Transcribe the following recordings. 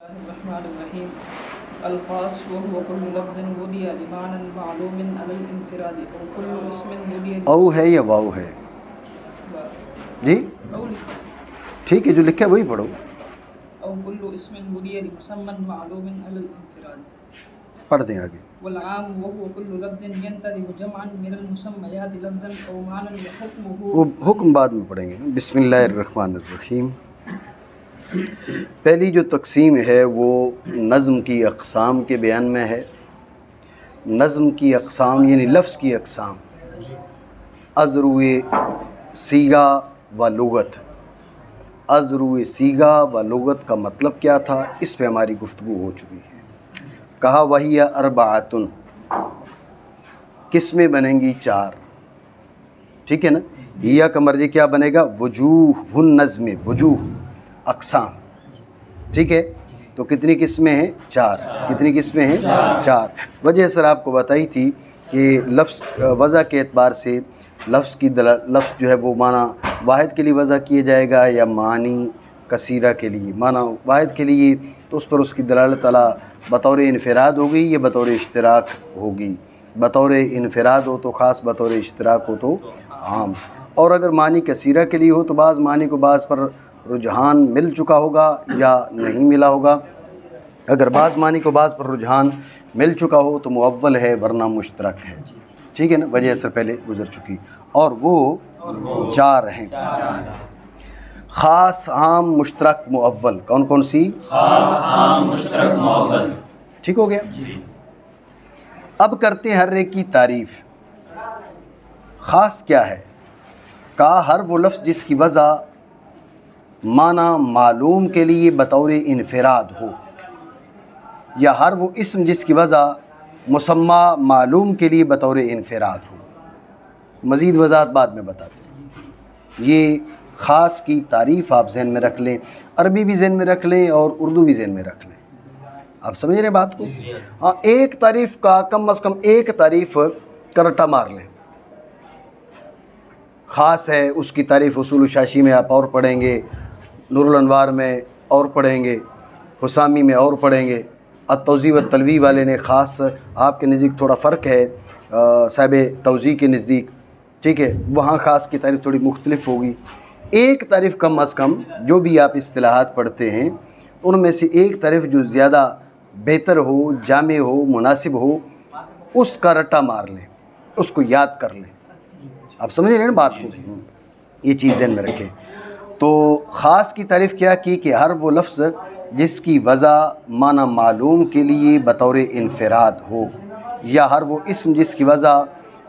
रहमानिर्रहीम अल्फ़ाज़ वहुव कुल्लु लफ़्ज़िन बुदिया लिमानन मालूमिन अलल इन्फ़िरादी और कुल्लु इस्मिन बुदिया औ है या वाव है जी? ठीक है, जो लिखा है वही पढ़ो। औ कुल्लु इस्मिन बुदिया लिमुसम्मन मालूमिन अलल इन्फ़िरादी। पढ़ दें आगे। वल आम वहुव कुल्लु लफ़्ज़िन यंतज़िमु जमअन मिनल मुसम्मयाति लफ़्ज़न औ मानन व हुक्मुहु। वो हुक्म बाद में पढ़ेंगे ना। बिस्मिल्लाहिर्रहमानिर्रहीम। पहली जो तकसीम है वो नज़्म की अक़साम के बयान में है। नज़्म की अक़साम यानी लफ्ज़ की अक़साम, अज़रुए सीगा व लुगत। अज़रुए सीगा व लुगत का मतलब क्या था, इस पे हमारी गुफ्तगू हो चुकी है। कहा वहिया अरबाअतुन, किस्में बनेंगी चार, ठीक है ना। हिया का मर्जी क्या बनेगा, वजूहुन नज़्म, वजूह अक़साम, ठीक है। तो कितनी किस्में हैं, चार। कितनी किस्में हैं, चार। वजह सर आपको बताई थी कि लफ्ज़ वज़ा के एतबार से लफ्ज़ की लफ्ज़ जो है वो माना वाहिद के लिए वज़ा किया जाएगा या मानी कसीरा के लिए। माना वाहिद के लिए तो उस पर उसकी दलालत अला बतौर इन्फ़िराद होगी या बतौर इश्तिराक होगी। बतौर इन्फ़िराद हो तो ख़ास, बतौर इश्तिराक हो तो आम। और अगर मानी कसीरा के लिए हो तो बाज़ मानी को बाज़ पर रुझान मिल चुका होगा या नहीं मिला होगा। अगर बाज़ मानी को बाज़ पर रुझान मिल चुका हो तो मुअव्वल है वरना मुश्तरक है, ठीक है ना। वजह से पहले गुजर चुकी और वो चार हैं, ख़ास, आम, मुश्तरक, मुअव्वल। कौन कौन सी, ख़ास, आम, मुश्तरक, मुअव्वल। ठीक हो गया। अब करते हैं हर एक की तारीफ़। ख़ास क्या है, का हर वो लफ्ज़ जिसकी वज़ा माना मालूम के लिए बतौर इन्फ़िराद हो, या हर वो इस्म जिसकी वज़ा मुसम्मा मालूम के लिए बतौर इन्फ़िराद हो। मज़ीद वज़ाहत बाद में बताते हैं। ये ख़ास की तारीफ़ आप जहन में रख लें, अरबी भी जहन में रख लें और उर्दू भी जहन में रख लें। आप समझ रहे हैं बात को। हाँ, एक तारीफ़ का कम अज़ कम एक तारीफ़ करटा मार लें। ख़ास है उसकी तारीफ़ उसूल शाशी में आप और पढ़ेंगे, नूरुल अनवार में और पढ़ेंगे, हुसामी में और पढ़ेंगे। अत-तौज़ी व तलवी वाले ने ख़ास आपके नज़दीक थोड़ा फ़र्क है, साहिब तौज़ी के नज़दीक, ठीक है, वहाँ ख़ास की तारीफ़ थोड़ी मुख्तलिफ होगी। एक तारीफ़ कम अज़ कम जो भी आप इस्तिलाहात पढ़ते हैं उनमें से एक तारीफ़ जो ज़्यादा बेहतर हो, जामे हो, मुनासिब हो, उसका रट्टा मार लें, उसको याद कर लें। आप समझ रहे हैं ना बात को, ये चीज़ ध्यान में रखें। तो ख़ास की तारीफ़ क्या की कि हर वो लफ्ज़ जिसकी वज़ा माना मालूम के लिए बतौर इन्फ़िराद हो, या हर वो इस्म जिसकी वज़ा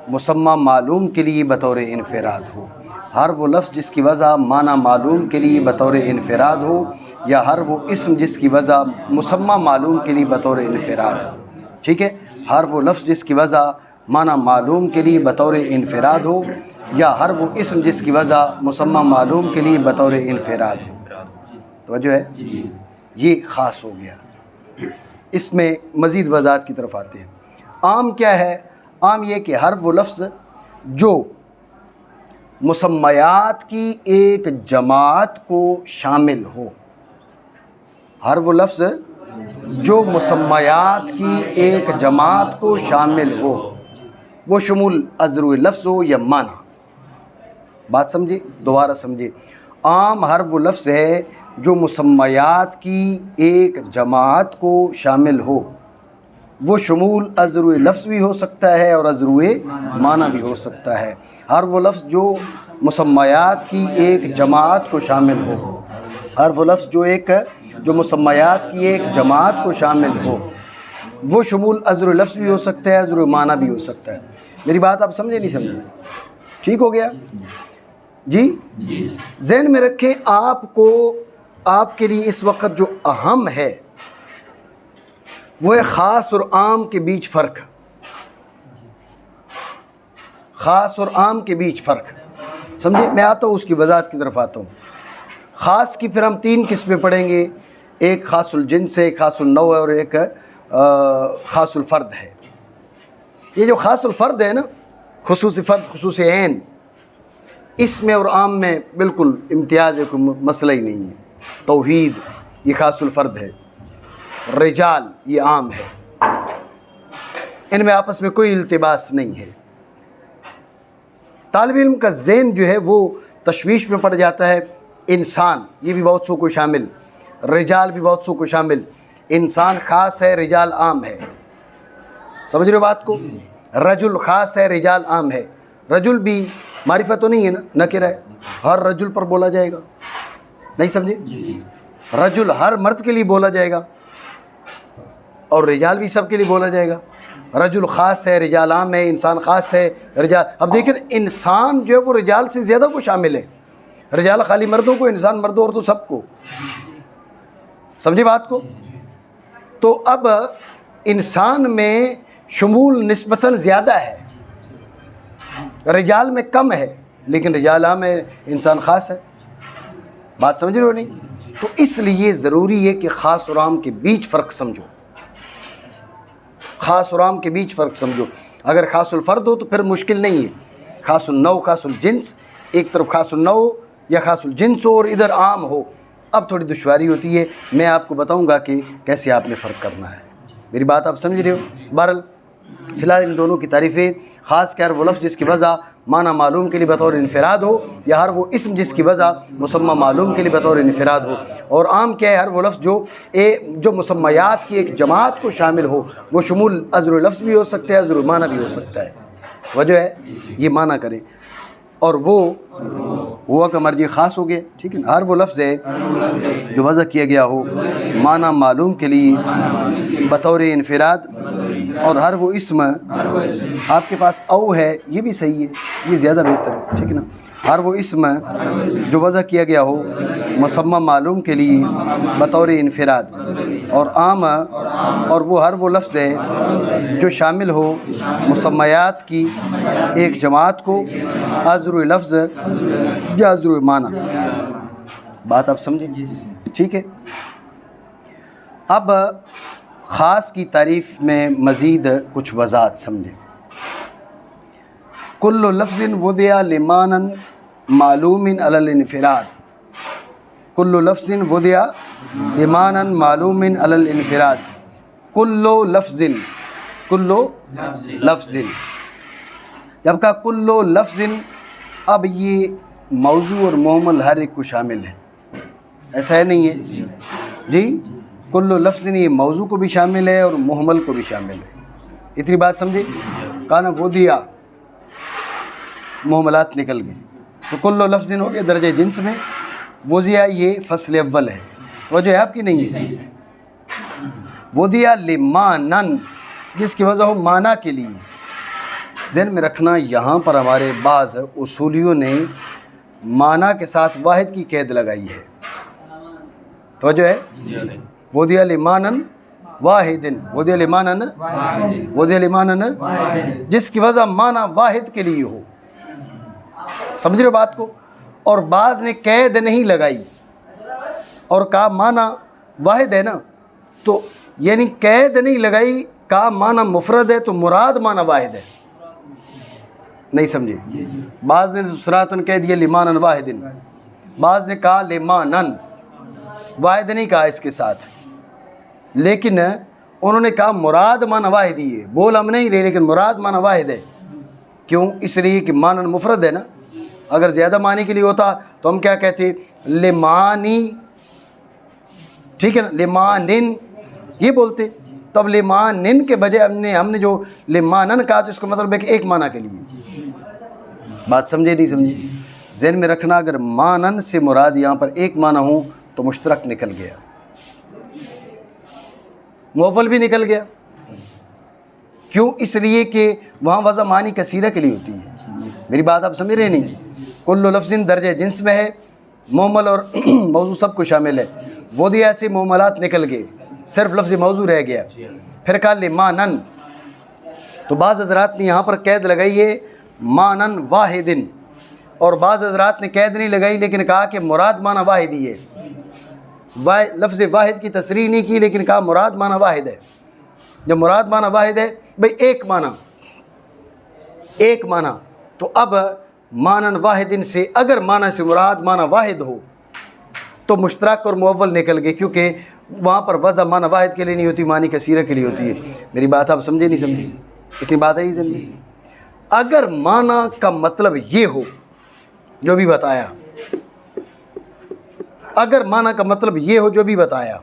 मुसम्मा मालूम के लिए बतौर इन्फ़िराद हो। हर वो लफ्ज़ जिसकी वज़ा माना मालूम के लिए बतौर इन्फ़िराद हो, या हर वो इस्म जिसकी वज़ा मुसम्मा मालूम के लिए बतौर इन्फ़िराद हो, ठीक है। हर वो लफ्ज़ जिसकी वज़ा माना मालूम के लिए बतौर इन्फ़िराद हो, या हर वो इस्म जिसकी वज़ा मुसम्मा मालूम के लिए बतौर इन्फ़िराद हो। तवज्जो है, ये ख़ास हो गया। इसमें मज़ीद वज़ाहत की तरफ आते हैं। आम क्या है, आम ये कि हर वो लफ्ज़ जो मुसम्मयात की एक जमात को शामिल हो। हर वो लफ्ज़ जो मुसम्मयात की एक जमात को शामिल हो, वो शुमूल अज़रुए लफ्ज़ हो या माना। बात समझे, दोबारा समझे। आम हर वो लफ्ज़ है जो मुसम्मयात की एक जमात को शामिल हो, वो शुमूल अज़रुए लफ्ज़ भी हो सकता है और अज़रुए माना भी हो सकता है। हर वो लफ्ज़ जो मुसम्मयात की एक जमात को शामिल हो, हर वो लफ्ज़ जो मुसम्मयात की एक जमात को शामिल हो, वो शुमूल अज़रुए लफ्ज़ भी हो सकता है, अज़रुए माना भी हो सकता है। मेरी बात आप समझे नहीं समझे, ठीक हो गया जी। ज़हन में रखें, आपको आपके लिए इस वक्त जो अहम है वो है ख़ास और आम के बीच फ़र्क। ख़ास और आम के बीच फ़र्क समझे। मैं आता हूँ उसकी वज़ाहत की तरफ आता हूँ। ख़ास की फिर हम तीन किस्में पढ़ेंगे, एक ख़ासुल जिन्स है, एक ख़ासुल नौ है और एक ख़ासुल फ़र्द है। ये जो ख़ासुल फ़र्द है ना, खुसूसी फ़र्द, खुसूसी ऐन, इसमें और आम में बिल्कुल इम्तियाज़ है, कोई मसला ही नहीं है। तौहीद ये ख़ासुल फ़र्द है, रिजाल ये आम है, इनमें आपस में कोई इल्तिबास नहीं है। तालिब इल्म का ज़हन जो है वो तशवीश में पड़ जाता है। इंसान ये भी बहुत सौ को शामिल, रिजाल भी बहुत सौ को शामिल। इंसान ख़ास है, रिजाल आम है। समझ रहे हो बात को? रजुल ख़ास है, रिजाल आम है। रजुल भी मारिफा तो नहीं है ना, नकिरा है, हर रजुल पर बोला जाएगा, नहीं समझे? रजुल हर मर्द के लिए बोला जाएगा और रिजाल भी सब के लिए बोला जाएगा। रजुल ख़ास है, रिजाल आम है। इंसान ख़ास है, रिजाल। अब देखिए इंसान जो है वो रिजाल से ज़्यादा को शामिल है। रिजाल खाली मर्दों को, इंसान मर्दों और तो सबको। समझे बात को? तो अब इंसान में शुमूल निस्बतन ज़्यादा है, रिजाल में कम है, लेकिन रिजाल आम है, इंसान ख़ास है। बात समझ रहे हो नहीं? तो इसलिए ज़रूरी है कि ख़ास और आम के बीच फ़र्क समझो। ख़ास और आम के बीच फ़र्क समझो। अगर ख़ासुल फ़र्द हो तो फिर मुश्किल नहीं है। ख़ासुल नौ, ख़ासुल जिन्स, एक तरफ ख़ासुल नौ या ख़ासुल जिन्स हो और इधर आम हो, अब थोड़ी दुश्वारी होती है। मैं आपको बताऊंगा कि कैसे आपने फ़र्क करना है। मेरी बात आप समझ रहे हो? बहरहाल फ़िलहाल इन दोनों की तारीफ़ें, ख़ास कर वो लफ्ज़ जिसकी वज़ह माना मालूम के लिए बतौर इनफराद हो, या हर वो इस्म जिसकी वज़ह मुसम्मा मालूम के लिए बतौर इनफराद हो। और आम क्या है? हर वो लफ्ज़ जो मुसम्मयात की एक जमात को शामिल हो। वो शुमूल अज़्र लफ्ज़ भी हो सकता है, अज़्र माना भी हो सकता है। वजह है ये माना करें, और वो हुआ का मर्जी ख़ास हो गया। ठीक है ना? हर वो लफ्ज़ है जो वज़ह किया गया हो माना मालूम के लिए बतौर इनफराद, और हर वो इस्म आपके पास औ है, ये भी सही है, ये ज़्यादा बेहतर है। ठीक है ना? हर वो इस्म जो वज़ह किया गया हो मुसम्मा मालूम के लिए बतौर इनफराद, और आम, और वो हर वो लफ्ज़ है जो शामिल हो मुसम्मयात की एक जमात को, अज़्र लफ्ज़ या अज़्र माना। बात आप समझें? ठीक है। अब ख़ास की तारीफ़ में मज़ीद कुछ वज़ाहत समझें। कुल्लु लफ्ज़िन वुदिया लिमानन मालूमिन अलल इनफिराद। कुल्लु लफ्ज़िन वुदिया लिमानन मालूमिन अलल इनफिराद। कुल्लु लफ्ज़िन, कुल्लु लफ्ज़िन, जब कहा कुल्लु लफ्ज़िन, अब ये मौजू और मुहम्मल हर एक को शामिल है, ऐसा है नहीं है जी? कुल्लु लफ्ज़िन ये मौजू को भी शामिल है और मुहम्मल को भी शामिल है। इतनी बात समझे? कहा ना वुदिया, मुहम्मलात निकल गए, तो कुल्लु लफ्ज़िन हो गया दर्जे जिन्स में। वुदिया ये फ़स्ल अव्वल है, वजह है आपकी नहीं है। वुदिया लिमानन, जिसकी वजह हो माना के लिए। ज़हन में रखना, यहाँ पर हमारे बाज़ उसूलियों ने माना के साथ वाहिद की कैद लगाई है, तो वजह है वुदिया लिमानन वाहिदिन, वुदिया लिमानन, वुदिया लिमानन, जिसकी वजह माना वाहिद के लिए हो। समझ रहे हो बात को? और बाज़ ने कैद नहीं लगाई और कहा माना वाहिद है ना, तो यानी कैद नहीं लगाई, कहा माना मुफरद है तो मुराद माना वाहिद है। नहीं समझे? बाज़ ने दूसरातन कह दिया लिमानन वाहिदिन, बाज़ ने कहा लिमानन, वाहिद नहीं कहा इसके साथ, लेकिन उन्होंने कहा मुराद माना वाहिद ही है। बोल हम नहीं रहे, लेकिन मुराद माना वाहिद है। क्यों? इसलिए कि मानन मुफरद है ना। अगर ज़्यादा मानी के लिए होता तो हम क्या कहते? लिमानी, ठीक है ना, लिमानिन ये बोलते। तब लिमानिन के बजाय हमने जो लिमानन कहा तो इसका मतलब है कि एक माना के लिए। बात समझे नहीं समझे? ज़हन में रखना, अगर मानन से मुराद यहाँ पर एक माना हो तो मुश्तरक निकल गया, मुअव्वल भी निकल गया। क्यों? इसलिए कि वहाँ वज़ा मानी कसीरा के लिए होती है। मेरी बात आप समझ रहे नहीं? कुल्लु लफ्ज़िन दर्जे जिन्स में है, मुहम्मल और मौजू सब को शामिल है। वो दिया ऐसे मुहम्मलात निकल गए, सिर्फ लफ्ज़ मौजू रह गया। फिर कहा लिमानन, तो बाज़ हज़रात ने यहाँ पर कैद लगाई है मानन वाहिदिन, और बाज़ हज़रात ने कैद नहीं लगाई लेकिन कहा कि मुराद माना वाहिद ही है। लफ्ज़ वाहिद की तसरीह नहीं की, लेकिन कहा मुराद माना वाहिद है। जब मुराद माना वाहिद है भाई एक माना, एक माना, तो अब मानन वाहिदिन से अगर माना से मुराद माना वाहिद हो तो मुश्तरक और मुअव्वल निकल गए, क्योंकि वहाँ पर वज़ा माना वाहिद के लिए नहीं होती, मानी कसीरा के लिए होती है। मेरी बात आप समझे नहीं समझे? इतनी बात है ही जन में। अगर माना का मतलब ये हो जो भी बताया, अगर माना का मतलब ये हो जो भी बताया,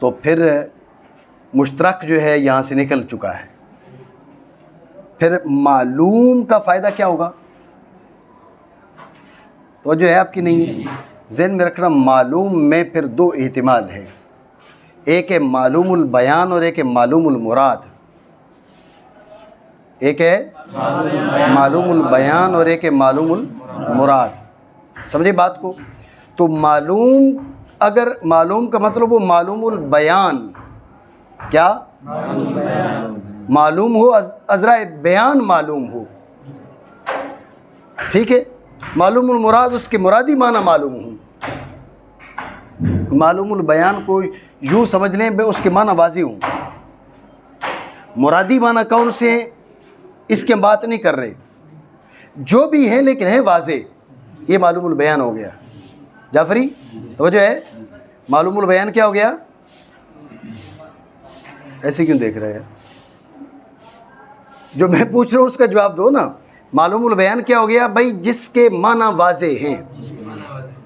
तो फिर मुश्तरक जो है यहाँ से निकल चुका है। फिर मालूम का फ़ायदा क्या होगा? तो जो है आपकी नहीं है, ज़हन में रखना। मालूम में फिर दो एहतिमाल हैं, एक है मालूमुल बयान और एक है मालूमुल मुराद। एक है मालूमुल बयान और एक है मालूमुल मुराद। समझे बात को? तो मालूम, अगर मालूम का मतलब वो मालूमुल बयान, क्या मालूम हो, अज़रा बयान मालूम हो, ठीक है। मालूमुल मुराद उसके मुरादी माना मालूम हो। मालूमुल बयान को यूँ समझ लें बे उसके माना वाज़ी हूँ। मुरादी माना कौन से हैं इसकी हम बात नहीं कर रहे, जो भी हैं लेकिन है वाज़े, ये मालूमुल बयान हो गया। जाफरी तो जो है मालूमुल बयान क्या हो गया? ऐसे क्यों देख रहे हैं? जो मैं पूछ रहा हूँ उसका जवाब दो ना। मालूमुल बयान क्या हो गया भाई? जिसके माना वाज़े हैं,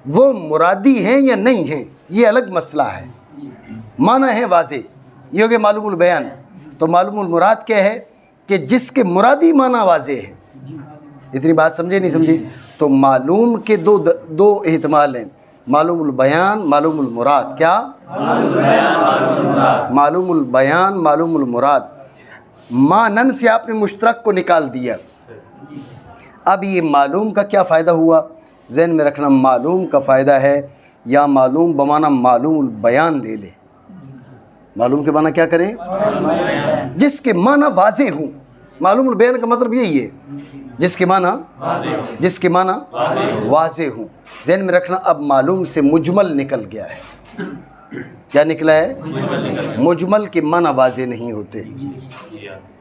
वो मुरादी हैं या नहीं हैं ये अलग मसला है। माना है वाज़े, ये हो गया मालूमुल बयान। तो मालूमुल मुराद क्या है? कि जिसके मुरादी माना वाज़े है। इतनी बात समझे नहीं समझे? तो मालूम के दो एहतिमाल हैं, मालूमुल बयान मालूमुल मुराद। क्या? मालूमुल बयान मालूमुल मुराद। मानन से आपने मुश्तरक को निकाल दिया। अब ये मालूम का क्या फ़ायदा हुआ? ज़हन में रखना, मालूम का फ़ायदा है या मालूम बमाना मालूमुल बयान ले ले। मालूम के माना क्या करें? जिसके माना वाज़े हूँ। मालूमुल बयान का मतलब यही है, जिसके माना वाज़े हूँ। ज़हन में रखना, अब मालूम से मुजमल निकल गया है। क्या निकला है? मुजमल के माना वाज़े नहीं होते।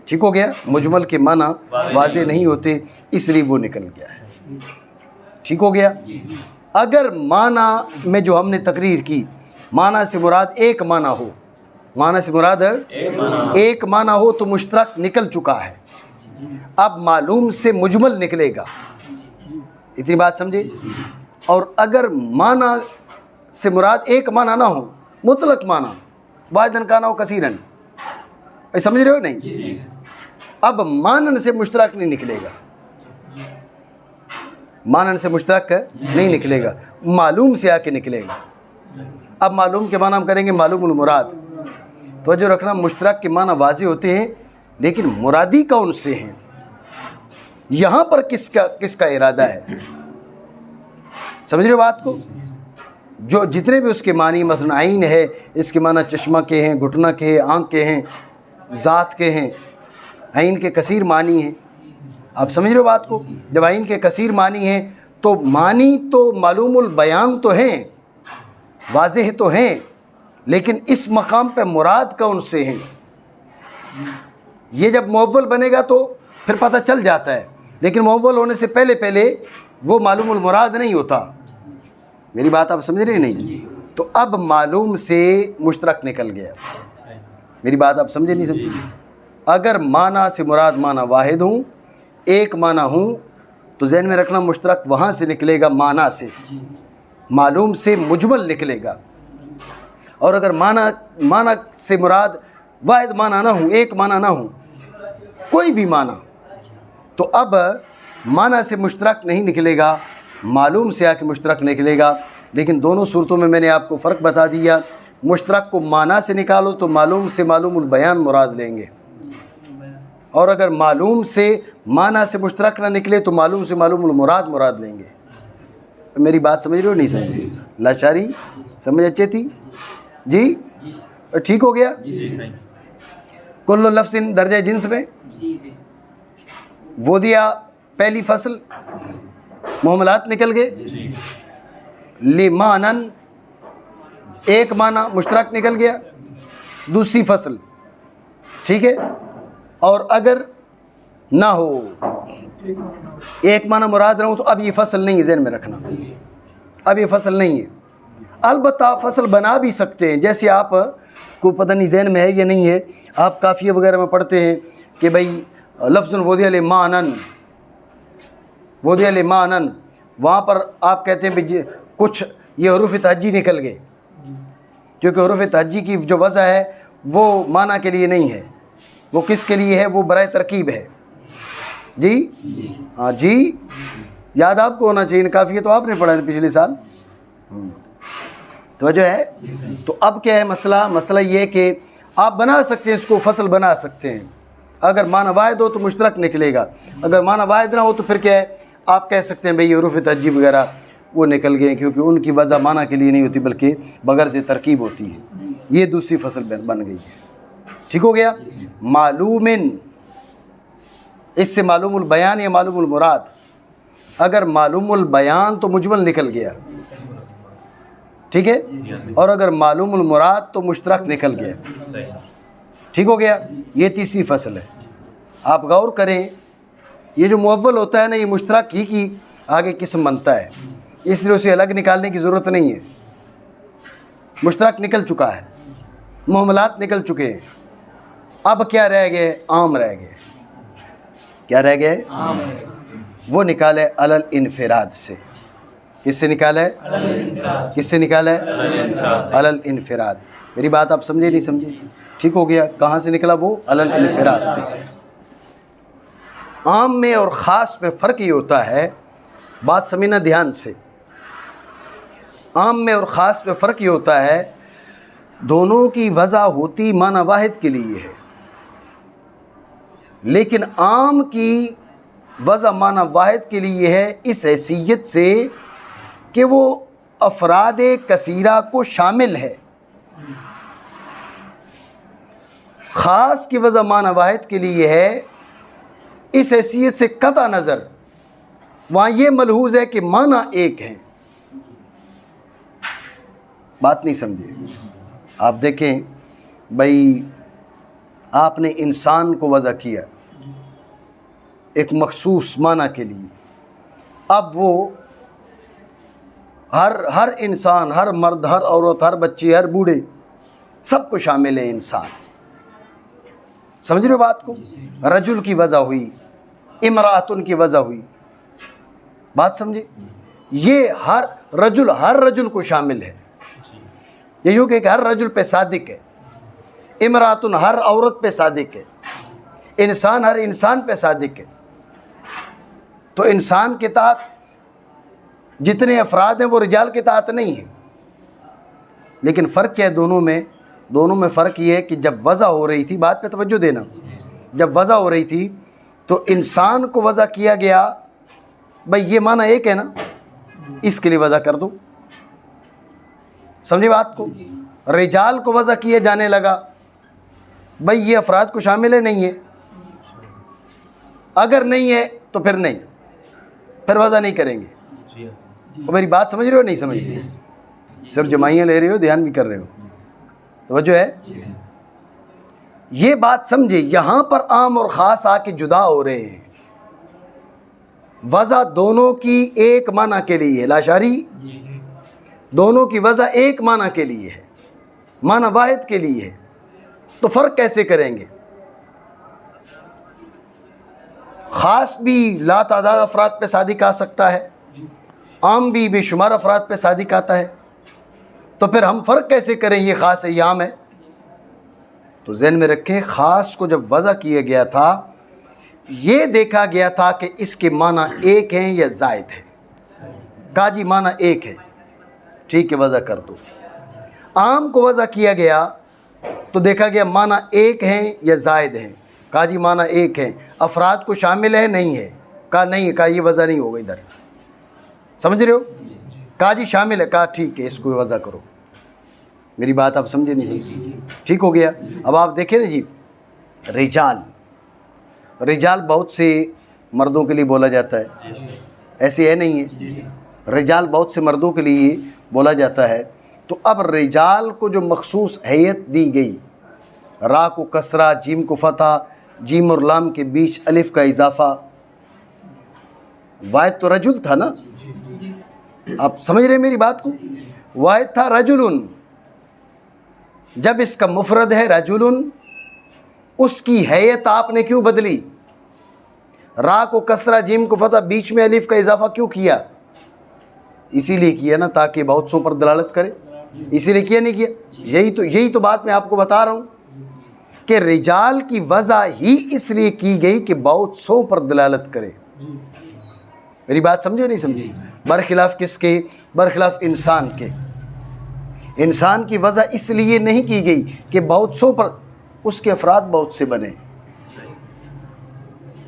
ठीक हो गया? मुजमल के माना वाज़े नहीं होते, इसलिए वो निकल गया है। ठीक हो गया? अगर माना में जो हमने तकरीर की, माना से मुराद एक माना हो, माना से मुराद एक माना हो तो मुश्तरक निकल चुका है। अब मालूम से मुजमल निकलेगा। इतनी बात समझे? और अगर माना से मुराद एक माना ना हो, मुतलक माना, वाहिदन काना हो कसीरन, समझ रहे हो नहीं? अब मानन से मुश्तरक नहीं निकलेगा, मानन से मुश्तरक नहीं निकलेगा, मालूम से आके निकलेगा। अब मालूम के माना हम करेंगे मालूमुल मुराद। तो जो रखना, मुश्तरक के माना वाज़े होते हैं लेकिन मुरादी कौन से हैं, यहाँ पर किसका इरादा है। समझ रहे हो बात को? जो जितने भी उसके मानी, मसलन आइन है, इसके माना चश्मा के हैं, घुटना के हैं, आँख के हैं, ज़ात के हैं। आइन के कसीर मानी हैं। आप समझ रहे हो बात को? जब आइन के कसीर मानी हैं तो मानी तो मालूमुल बयान तो हैं, वाज़ेह तो हैं, लेकिन इस मकाम पे मुराद कौन से हैं, ये जब मुअव्वल बनेगा तो फिर पता चल जाता है, लेकिन मुअव्वल होने से पहले वो मालूमुल मुराद नहीं होता। मेरी बात आप समझ रहे नहीं? तो अब मालूम से मुश्तरक निकल गया। मेरी बात आप समझे नहीं समझे? अगर माना से मुराद माना वाहिद हूँ, एक माना हूँ, तो ज़हन में रखना मुश्तरक वहाँ से निकलेगा, माना से, मालूम से मुजमल निकलेगा। और अगर माना से मुराद वाहिद माना ना हूँ, एक माना ना हूँ, कोई भी माना, तो अब माना से मुश्तरक नहीं निकलेगा, मालूम से आके मुश्तरक निकलेगा। लेकिन दोनों सूरतों में मैंने आपको फ़र्क बता दिया। मुश्तरक को माना से निकालो तो मालूम से मालूमुल बयान मुराद लेंगे, और अगर मालूम से माना से मुश्तरक ना निकले तो मालूम से मालूमुल मुराद लेंगे। तो मेरी बात समझ रहे हो नहीं समझ? लाचारी समझ अच्छे थी जी? ठीक हो गया? कुल्लु लफ्ज़िन दर्जे जिन्स में वो दिया। पहली फसल मुहमलात निकल गए, लिमानन एक माना मुश्तरक निकल गया, दूसरी फसल, ठीक है। और अगर ना हो एक माना मुराद रहूँ तो अब ये फसल नहीं है, ज़हन में रखना, अब ये फसल नहीं है। अलबत्ता फसल बना भी सकते हैं। जैसे आप को पता नहीं जहन में है या नहीं है, आप काफ़िया वगैरह में पढ़ते हैं कि भाई लफ्ज़ुन वुदिअ मानन, वुदिअ मानन, वहाँ पर आप कहते हैं भाई कुछ ये हरूफ तहज्जी निकल गए, क्योंकि हरूफ तहज्जी की जो वज़ह है वो माना के लिए नहीं है, वो किसके लिए है, वो बराए तरकीब है। जी हाँ जी, याद आपको होना चाहिए, काफ़ी तो आपने पढ़ा है पिछले साल। तो जो है, तो अब क्या है मसला, मसला ये है कि आप बना सकते हैं, इसको फसल बना सकते हैं। अगर माना वाहिद हो तो मुश्तरक निकलेगा, अगर माना वाहिद ना हो तो फिर क्या है, आप कह सकते हैं भाई हरूफ तहज्जी वगैरह वो निकल गए, क्योंकि उनकी वजह माना के लिए नहीं होती बल्कि बगैर से तरकीब होती है। ये दूसरी फसल बन गई है। ठीक हो गया। मालूमिन, इससे मालूमुल बयान या मालूमुल मुराद, अगर मालूमुल बयान तो मुजमल निकल गया, ठीक है, और अगर मालूमुल मुराद तो मुश्तरक निकल गया। ठीक हो गया। ये तीसरी फसल है। आप गौर करें, ये जो मुअव्वल होता है ना, ये मुश्तरक ही की आगे किस्म बनता है, इसलिए उसे अलग निकालने की ज़रूरत नहीं है। मुश्तरक निकल चुका है, मुहमलात निकल चुके हैं, अब क्या रह गए, आम रह गए। क्या रह गए, आम। वो निकाले अलल इनफिराद से। किससे निकाला है, किससे निकाला है, अलल इनफिराद। मेरी बात आप समझे नहीं समझे? ठीक हो गया। कहाँ से निकला वो, अलल इनफिराद से। आम में और ख़ास में फ़र्क ये होता है, बात समझना ध्यान से, आम में और ख़ास में फ़र्क ये होता है, दोनों की वज़ह होती माना वाहिद के लिए है, लेकिन आम की वज़ह माना वाहिद के लिए है इस हैसियत से कि वो अफराद कसीरा को शामिल है। ख़ास की वज़ह माना वाहिद के लिए है इस हैसियत से कता नज़र वहाँ ये मलहूज़ है कि माना एक है। बात नहीं समझे? आप देखें भाई, आपने इंसान को वज़ा किया एक मखसूस माना के लिए, अब वो हर इंसान, हर मर्द, हर औरत, हर बच्चे, हर बूढ़े, सबको शामिल है इंसान। समझ रहे हो बात को? रजुल की वज़ह हुई, इमरातुन की वज़ह हुई, बात समझे? ये हर रजुल को शामिल है। ये यूँ कि हर रजुल पे सादिक है, इमरातुन हर औरत पे सादिक है, इंसान हर इंसान पे सादिक है। तो इंसान के तहत जितने अफराद हैं वो रिजाल के तहत नहीं है। लेकिन फ़र्क क्या है दोनों में? दोनों में फ़र्क ये है कि जब वज़ा हो रही थी, बात पे तवज्जो देना, जब वज़ा हो रही थी तो इंसान को वज़ा किया गया, भाई ये माना एक है ना, इसके लिए वज़ा कर दो। समझे बात को? रिजाल को वज़ा किया जाने लगा, भाई ये अफराद को शामिल है, नहीं है, अगर नहीं है तो फिर नहीं, फिर वज़ा नहीं करेंगे। तो मेरी बात समझ रहे हो नहीं समझ रहे? सिर्फ जमाइयाँ ले रहे हो, ध्यान भी कर रहे हो? तो जो है ये बात समझे, यहाँ पर आम और ख़ास आके जुदा हो रहे हैं। वज़ा दोनों की एक माना के लिए है, लाशारी, दोनों की वज़ा एक माना के लिए है, माना वाहिद के लिए है। तो फ़र्क कैसे करेंगे? ख़ास भी ला तादाद अफराद पे सादिक आ सकता है, आम भी बेशुमार अफराद पे सादिक आता है। तो फिर हम फ़र्क कैसे करें, ये ख़ास है, ये आम है? तो ज़हन में रखें, ख़ास को जब वज़ा किया गया था, ये देखा गया था कि इसके माना एक हैं या ज़ायद है। काजी माना एक है, ठीक है, वज़ा कर दो। आम को वज़ा किया गया तो देखा गया माना एक हैं या ज़ायद हैं। काजी माना एक है, अफराद को शामिल है, नहीं है, कहा नहीं है, कहा ये वज़ा नहीं होगा इधर। समझ रहे हो? काजी शामिल है, कहा ठीक है, इसको वज़ा करो। मेरी बात आप समझे नहीं समझे? ठीक हो गया। अब आप देखें ना जी, रिजाल बहुत से मर्दों के लिए बोला जाता है, ऐसे है नहीं है? रिजाल बहुत से मर्दों के लिए बोला जाता है। तो अब रिजाल को जो मखसूस हैयत दी गई, रा को कसरा, जीम को फतह, जीम और लाम के बीच अलिफ का इजाफा, वाहिद तो रजुल था ना? आप समझ रहे हैं मेरी बात को? वाहिद था रजुलुन, जब इसका मुफरद है रजुलुन, उसकी हैयत आपने क्यों बदली? रा को कसरा, जीम को फतह, बीच में अलिफ का इजाफा क्यों किया? इसीलिए किया ना ताकि बहुत सौ पर दलालत करे, इसीलिए किया नहीं किया? यही तो बात मैं आपको बता रहा हूँ कि रिजाल की वजह ही इसलिए की गई कि बहुत सौ पर दलालत करे। मेरी बात समझे नहीं समझी? बरखिलाफ किसके? बरखिलाफ इंसान के। इंसान की वजह इसलिए नहीं की गई कि बहुत सौ पर, उसके अफराद बहुत से बने।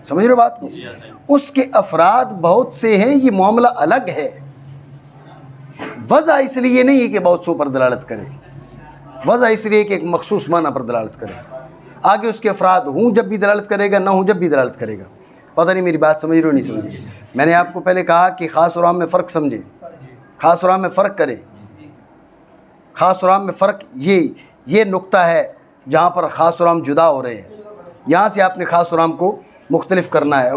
समझ रहे हो बात को? उसके अफराद बहुत से हैं, ये मामला अलग है। वजह इसलिए नहीं है कि बहुत सौ पर दलालत करे, वजह इसलिए कि एक मखसूस माना पर दलालत करे। आगे उसके अफराद हूँ जब भी दलालत करेगा, ना हूँ जब भी दलालत करेगा। पता नहीं मेरी बात समझ रहे हो नहीं समझ? मैंने आपको पहले कहा कि ख़ास और आम में फ़र्क समझे, ख़ास और आम में फ़र्क करें। ख़ास और आम में फ़र्क ये नुक्ता है जहाँ पर ख़ास और आम जुदा हो रहे हैं। यहाँ से आपने ख़ास और आम को मुख्तलिफ करना है,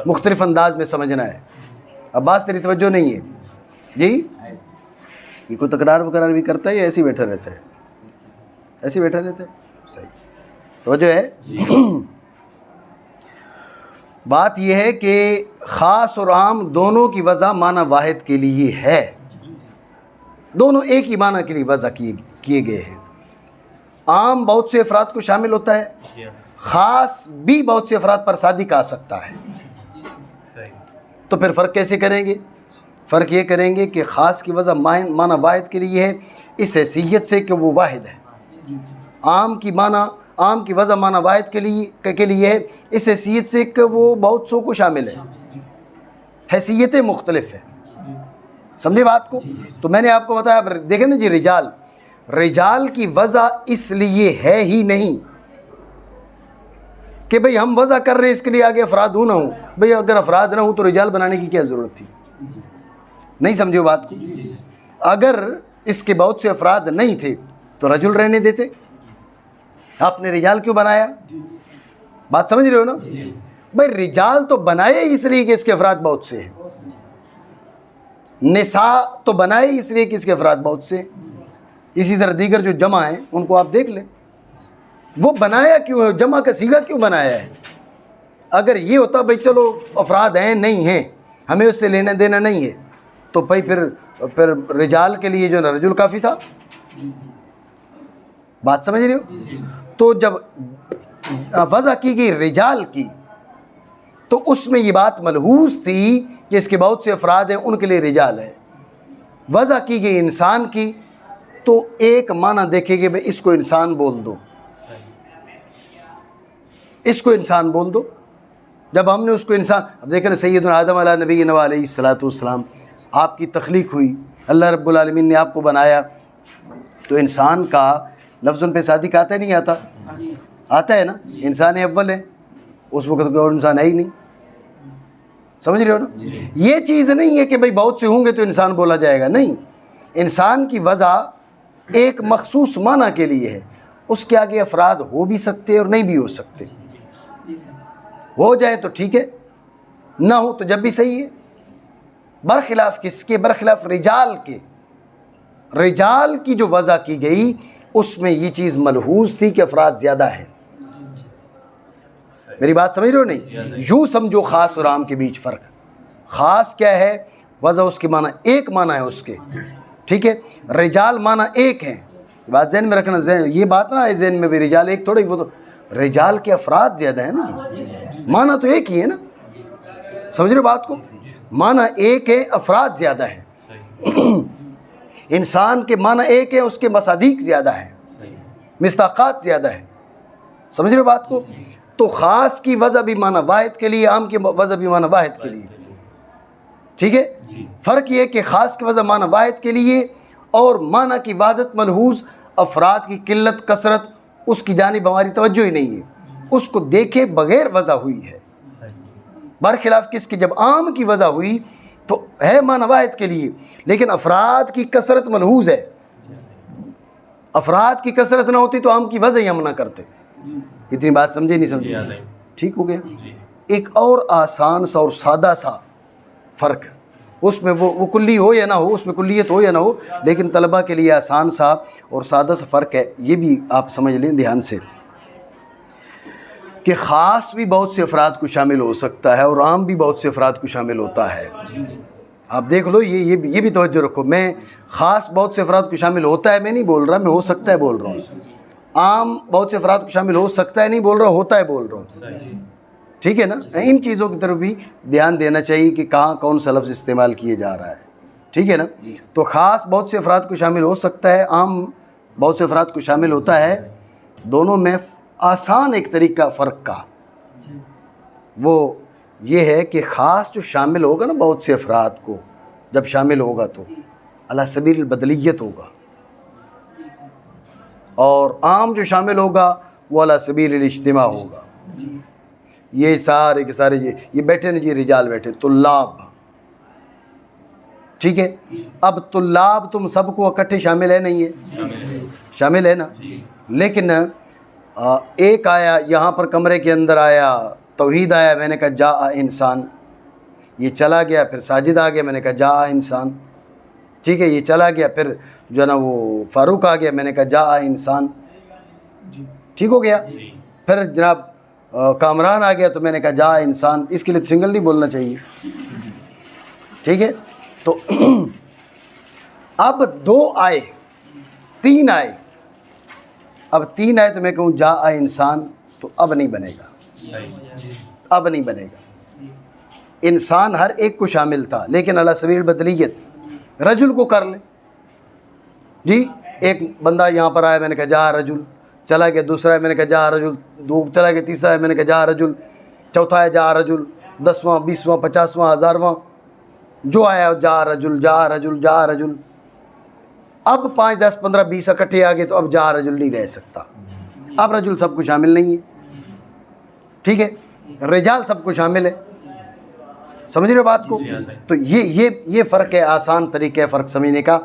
मुख्तलिफ अंदाज में समझना है। अब बात तेरी तवज्जो नहीं है जी? ये कोई तकरार वकरार भी करता है या ऐसे ही बैठा रहता है? ऐसे ही बैठा रहता है, सही तवज्जो है। बात यह है कि ख़ास और आम दोनों की वजह माना वाहिद के लिए है, दोनों एक ही माना के लिए वजह किए गए हैं। आम बहुत से अफराद को शामिल होता है, ख़ास भी बहुत से अफराद पर सादिक आ सकता है। तो फिर फ़र्क कैसे करेंगे? फ़र्क ये करेंगे कि ख़ास की वजह माना वाहिद के लिए है इस हैसियत से कि वो वाहिद है। आम की वजह माना वाहिद के लिए है इस हैसियत से कि वो बहुत सौ को शामिल है, हैसियतें मुख्तलिफ है। समझे बात को? तो मैंने आपको बताया, देखें ना जी, रिजाल की वजह इसलिए है ही नहीं कि भाई हम वजह कर रहे हैं इसके लिए आगे अफराद हूँ ना हूँ। भाई अगर अफराद ना हूँ तो रिजाल बनाने की क्या ज़रूरत थी? नहीं समझो बात को? अगर इसके बहुत से अफराद नहीं थे तो रजुल रहने देते, आपने रिजाल क्यों बनाया? बात समझ रहे हो ना? भाई रिजाल तो बनाए इसलिए कि इसके अफराद बहुत से हैं, निसा तो बनाए इसलिए कि इसके अफराद बहुत से। इसी तरह दीगर जो जमा हैं उनको आप देख लें, वो बनाया क्यों है? जमा का सीगा क्यों बनाया है? अगर ये होता भाई चलो अफराद हैं नहीं हैं, हमें उससे लेना देना नहीं है, तो भाई फिर रिजाल के लिए जो ना रजुल काफ़ी था। बात समझ रहे हो? तो जब वजह की गई रिजाल की तो उसमें ये बात मलहूज थी कि इसके बहुत से अफराद हैं, उनके लिए रिजाल है। वजह की गई इंसान की तो एक माना देखेंगे भाई इसको इंसान बोल दो, इसको इंसान बोल दो। जब हमने उसको इंसान, अब देखें ना, सैयदना आदम अला नबी अलैहिस्सलातु वस्सलाम, आपकी तख्लीक हुई, अल्लाह रब्बुल आलमीन ने आपको बनाया, तो इंसान का लफ्ज़ उन पे सादिक आता है नहीं आता? आता है ना। इंसान अव्वल है, उस वक्त कोई और इंसान है ही नहीं। समझ रहे हो ना? ये चीज़ नहीं है कि भाई बहुत से होंगे तो इंसान बोला जाएगा, नहीं। इंसान की वजह एक मखसूस माना के लिए है, उसके आगे अफराद हो भी सकते और नहीं भी हो सकते। हो जाए तो ठीक है, ना हो तो जब भी सही है। बरखिलाफ किसके? बरखिलाफ रिजाल के। रिजाल की जो वजह की गई उसमें ये चीज़ मलहूज थी कि अफराद ज़्यादा है। मेरी बात समझ रहे हो नहीं? यूँ समझो ख़ास और आम के बीच फ़र्क। ख़ास क्या है? वजह उसकी माना एक माना है उसके, ठीक है। रिजाल माना एक है, बात जहन में रखना। ये बात ना है जहन में भी, रिजाल एक थोड़ी, वो तो रिजाल के अफराद ज़्यादा है ना, माना तो एक ही है ना। समझ रहे हो बात को? माना एक है, अफराद ज़्यादा है। इंसान के माना एक है, उसके मसादीक ज़्यादा है, मिस्ताक़ात ज़्यादा है। समझ रहे हो बात को? तो ख़ास की वजह भी माना वाहिद के लिए, आम की वजह भी माना वाहिद के लिए, ठीक है। फ़र्क ये कि ख़ास की वजह माना वाहिद के लिए और माना की वादत मलहूज, अफराद की किल्लत कसरत उसकी जानिब हमारी तवज्जो ही नहीं है, उसको देखे बग़ैर वजह हुई है। बरखिलाफ़ किसकी? जब आम की वजह हुई तो है माना वाहिद के लिए, लेकिन अफराद की कसरत मलहूज है। अफराद की कसरत ना होती तो आम की वजह ही हम ना करते। इतनी बात समझे नहीं समझे? ठीक हो गया। एक और आसान सा और सादा सा फ़र्क उसमें वो कुल्ली हो या ना हो, उसमें कुल्लियत हो या ना हो, लेकिन तलबा के लिए आसान सा और सादा सा फ़र्क है। ये भी आप समझ लें ध्यान से कि ख़ास भी बहुत से अफराद को शामिल हो सकता है और आम भी बहुत से अफराद को शामिल होता है। आप देख लो, ये भी तवज्जो रखो। मैं ख़ास बहुत से अफराद को शामिल होता है मैं नहीं बोल रहा, मैं हो सकता है बोल रहा हूँ। आम बहुत से अफराद को शामिल हो सकता है नहीं बोल रहा, होता है बोल रहा हूँ। ठीक है ना? इन चीज़ों की तरफ भी ध्यान देना चाहिए कि कहाँ कौन सा लफ्ज़ इस्तेमाल किए जा रहा है। ठीक है ना? तो ख़ास बहुत से अफराद को शामिल हो सकता है, आम बहुत से अफराद को शामिल होता है। दोनों में आसान एक तरीका फ़र्क का वो ये है कि ख़ास जो शामिल होगा ना बहुत से अफराद को जब शामिल होगा तो अला सबील बदलियत होगा, और आम जो शामिल होगा वो अला सबील इज्तिमा होगा। ये सारे के सारे ये बैठे ना जी, रिजाल बैठे, तुल्लाब, ठीक है। अब तुल्लाब तुम सबको इकट्ठे शामिल है नहीं है? शामिल है ना। लेकिन एक आया यहाँ पर कमरे के अंदर आया, तौहीद आया, मैंने कहा जा इंसान, ये चला गया, फिर साजिद आ गया, मैंने कहा जा इंसान, ठीक है। ये चला गया, फिर जो है ना वो फ़ारूक आ गया, मैंने कहा जा इंसान, ठीक हो गया। फिर जनाब कामरान आ गया तो मैंने कहा जा इंसान। इसके लिए तो सिंगल नहीं बोलना चाहिए, ठीक है। तो अब 2 आए, 3 आए, अब 3 आए तो मैं कहूँ जा इंसान, तो अब नहीं बनेगा, अब नहीं बनेगा। इंसान हर एक को शामिल था, लेकिन अला सबील बदलियत रजुल को कर ले जी। एक बंदा यहाँ पर आया, मैंने कहा जा रजुल, चला गया। दूसरा है, मैंने कहा जा रजुल, 2 चला गया। तीसरा है, मैंने कहा जा रजुल। चौथा है जा रजुल, 10वां 20वां 50वां 1000वां जो आया जा रजुल जा रजुल जा रजुल। अब 5 10 15 20 इकट्ठे आ गए तो अब जा रजुल नहीं रह सकता। अब रजुल सबको शामिल नहीं है, ठीक है। रिजाल सबको शामिल है, समझ रहे हो बात को? तो ये फ़र्क है, आसान तरीका है फ़र्क समझने का